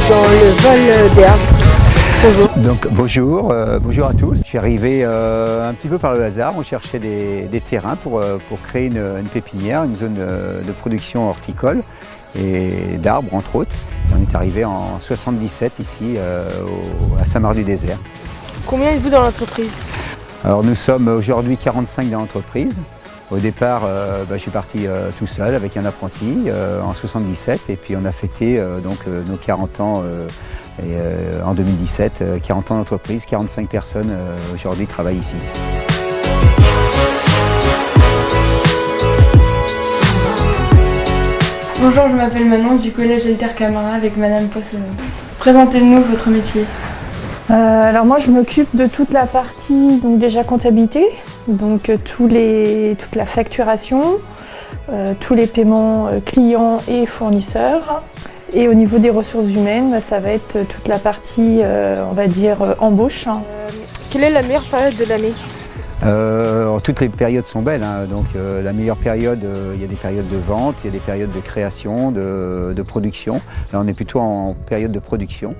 dans le vol d'herbe. Bonjour. Donc bonjour à tous. Je suis arrivé un petit peu par le hasard. On cherchait des terrains pour créer une pépinière, une zone de production horticole et d'arbres entre autres. Et on est arrivé en 77 ici à Saint-Marc-du-Désert. Combien êtes-vous dans l'entreprise? Alors nous sommes aujourd'hui 45 dans l'entreprise. Au départ, je suis parti tout seul avec un apprenti en 77 et puis on a fêté nos 40 ans en 2017, 40 ans d'entreprise, 45 personnes aujourd'hui travaillent ici. Bonjour, je m'appelle Manon du collège Elder Camara avec Madame Poissonneau. Présentez-nous votre métier. Alors moi je m'occupe de toute la partie donc déjà comptabilité, donc toute la facturation, tous les paiements clients et fournisseurs. Et au niveau des ressources humaines, ça va être toute la partie on va dire embauche. Quelle est la meilleure période de l'année? Toutes les périodes sont belles, hein. Donc la meilleure période, il y a des périodes de vente, il y a des périodes de création, de production. Là on est plutôt en période de production.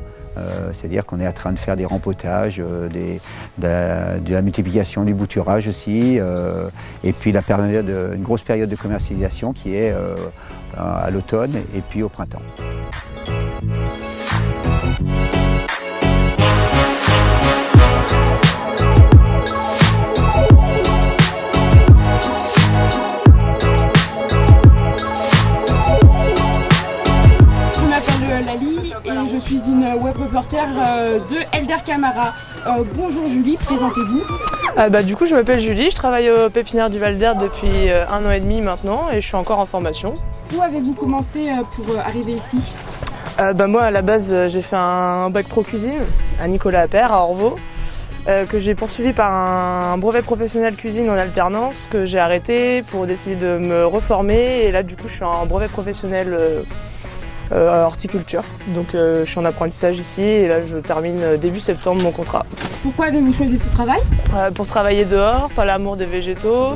C'est-à-dire qu'on est en train de faire des rempotages, de la multiplication, du bouturage aussi, et puis une grosse période de commercialisation qui est à l'automne et puis au printemps. Et je suis une web reporter de Elder Camara. Bonjour Julie, présentez-vous. Du coup je m'appelle Julie, je travaille au pépinière du Val d'Herbe depuis 1 an et demi maintenant et je suis encore en formation. Où avez-vous commencé pour arriver ici? Moi à la base j'ai fait un bac pro cuisine à Nicolas Appert à Orvaux que j'ai poursuivi par un brevet professionnel cuisine en alternance que j'ai arrêté pour décider de me reformer et là du coup je suis en brevet professionnel horticulture. Donc je suis en apprentissage ici et là je termine début septembre mon contrat. Pourquoi avez-vous choisi ce travail? Pour travailler dehors, par l'amour des végétaux.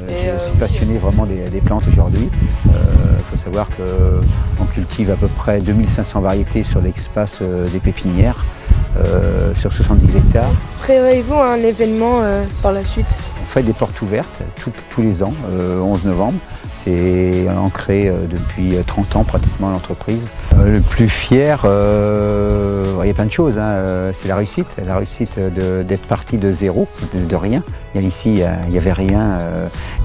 Je suis passionné vraiment des plantes aujourd'hui. Il faut savoir qu'on cultive à peu près 2500 variétés sur l'espace des pépinières, sur 70 hectares. Prévoyez-vous un événement par la suite? On fait des portes ouvertes tous les ans, 11 novembre. C'est ancré depuis 30 ans pratiquement l'entreprise. Le plus fier, il y a plein de choses, hein. C'est la réussite d'être parti de zéro, de rien. Ici, il n'y avait rien,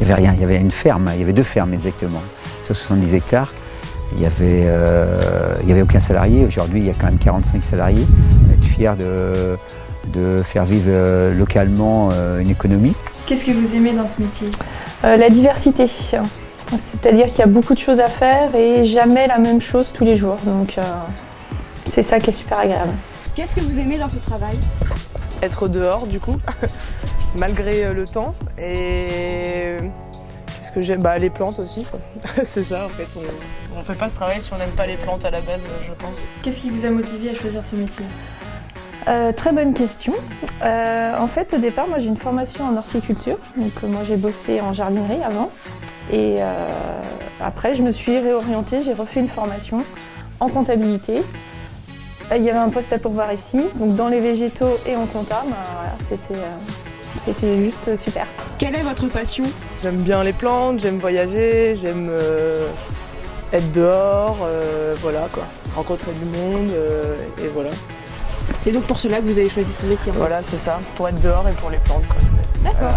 il y avait une ferme, il y avait 2 fermes exactement, sur 70 hectares. Il n'y avait aucun salarié, aujourd'hui il y a quand même 45 salariés. On est fier de faire vivre localement une économie. Qu'est-ce que vous aimez dans ce métier? La diversité. C'est-à-dire qu'il y a beaucoup de choses à faire et jamais la même chose tous les jours. Donc c'est ça qui est super agréable. Qu'est-ce que vous aimez dans ce travail? Être dehors du coup, malgré le temps. Et ce que j'aime, les plantes aussi, quoi. C'est ça en fait, on ne fait pas ce travail si on n'aime pas les plantes à la base, je pense. Qu'est-ce qui vous a motivé à choisir ce métier? Très bonne question. En fait, au départ, moi j'ai une formation en horticulture. Donc moi j'ai bossé en jardinerie avant. Et après, je me suis réorientée, j'ai refait une formation en comptabilité. Il y avait un poste à pourvoir ici, donc dans les végétaux et en compta, c'était juste super. Quelle est votre passion? J'aime bien les plantes, j'aime voyager, j'aime être dehors, voilà quoi, rencontrer du monde et voilà. C'est donc pour cela que vous avez choisi ce métier? Voilà, c'est ça, pour être dehors et pour les plantes, quoi. D'accord.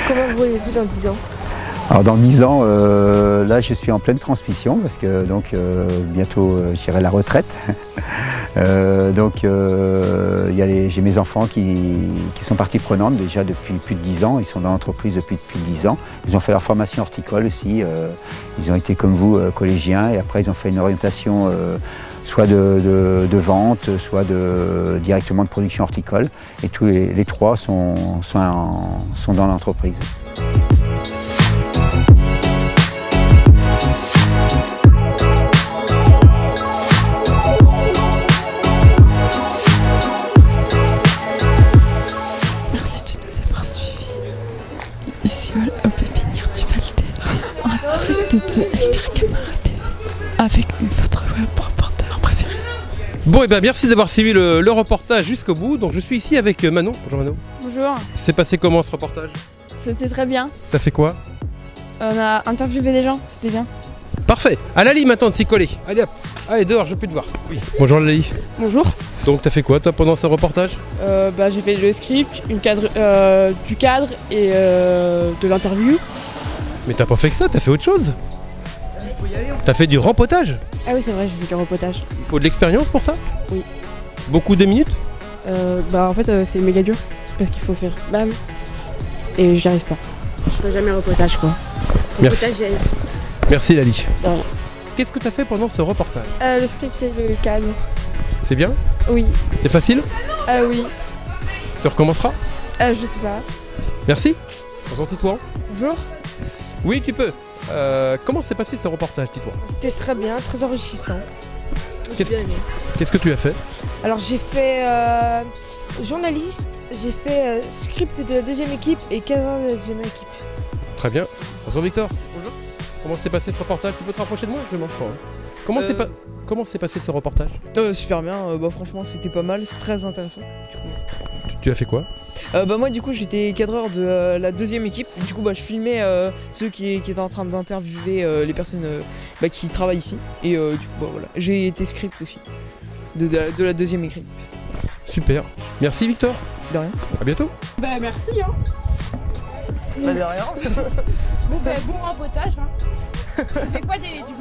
Comment vous voyez-vous dans 10 ans? Alors dans 10 ans, là je suis en pleine transmission parce que bientôt j'irai à la retraite. J'ai mes enfants qui sont partie prenante déjà depuis plus de 10 ans. Ils sont dans l'entreprise depuis plus de 10 ans. Ils ont fait leur formation horticole aussi. Ils ont été comme vous collégiens et après ils ont fait une orientation soit de vente, soit directement de production horticole. Et tous les 3 sont dans l'entreprise. Merci de nous avoir suivis ici au pépinière du Val d'Herbe en direct de Elder Camara TV avec votre web reporter préféré. Bon, et bien merci d'avoir suivi le reportage jusqu'au bout. Donc je suis ici avec Manon. Bonjour Manon. Bonjour, C'est passé comment ce reportage? c'était très bien. T'as fait quoi? On a interviewé des gens, c'était bien. Parfait. À Lali maintenant de s'y coller. Allez hop. Allez dehors, je veux plus te voir. Oui. Bonjour Lali. Bonjour. Donc t'as fait quoi toi pendant ce reportage? J'ai fait le script, du cadre et de l'interview. Mais t'as pas fait que ça, t'as fait autre chose. T'as fait du rempotage. Ah oui, c'est vrai, j'ai fait du reportage. Il faut de l'expérience pour ça? Oui. Beaucoup de minutes? En fait, c'est méga dur parce qu'il faut faire bam et j'y arrive pas. Je ferai jamais reportage quoi. Merci. Reportage, Merci Lali. De rien. Qu'est-ce que t'as fait pendant ce reportage? Le script et le cadre. C'est bien? Oui. C'est facile? Oui. Tu recommenceras? Je sais pas. Merci. Présente-toi. Bonjour. Oui, tu peux. Comment s'est passé ce reportage, dis-toi? C'était très bien, très enrichissant. Qu'est-ce- J'ai bien aimé. Qu'est-ce que tu as fait? Alors j'ai fait journaliste, j'ai fait script de la deuxième équipe et cadre de la deuxième équipe. Très bien. Bonjour Victor. Bonjour. Comment s'est passé ce reportage? Tu peux te rapprocher de moi? Je mange pas. Hein. Comment s'est passé ce reportage? Super bien, franchement c'était pas mal, c'est très intéressant. Tu as fait quoi? Moi du coup j'étais cadreur de la deuxième équipe, du coup je filmais ceux qui étaient en train d'interviewer les personnes qui travaillent ici. Et du coup voilà, j'ai été script aussi de la deuxième équipe. Super. Merci Victor. De rien. À bientôt. Bah merci hein. De rien. Bon reportage hein. Tu fais quoi du coup?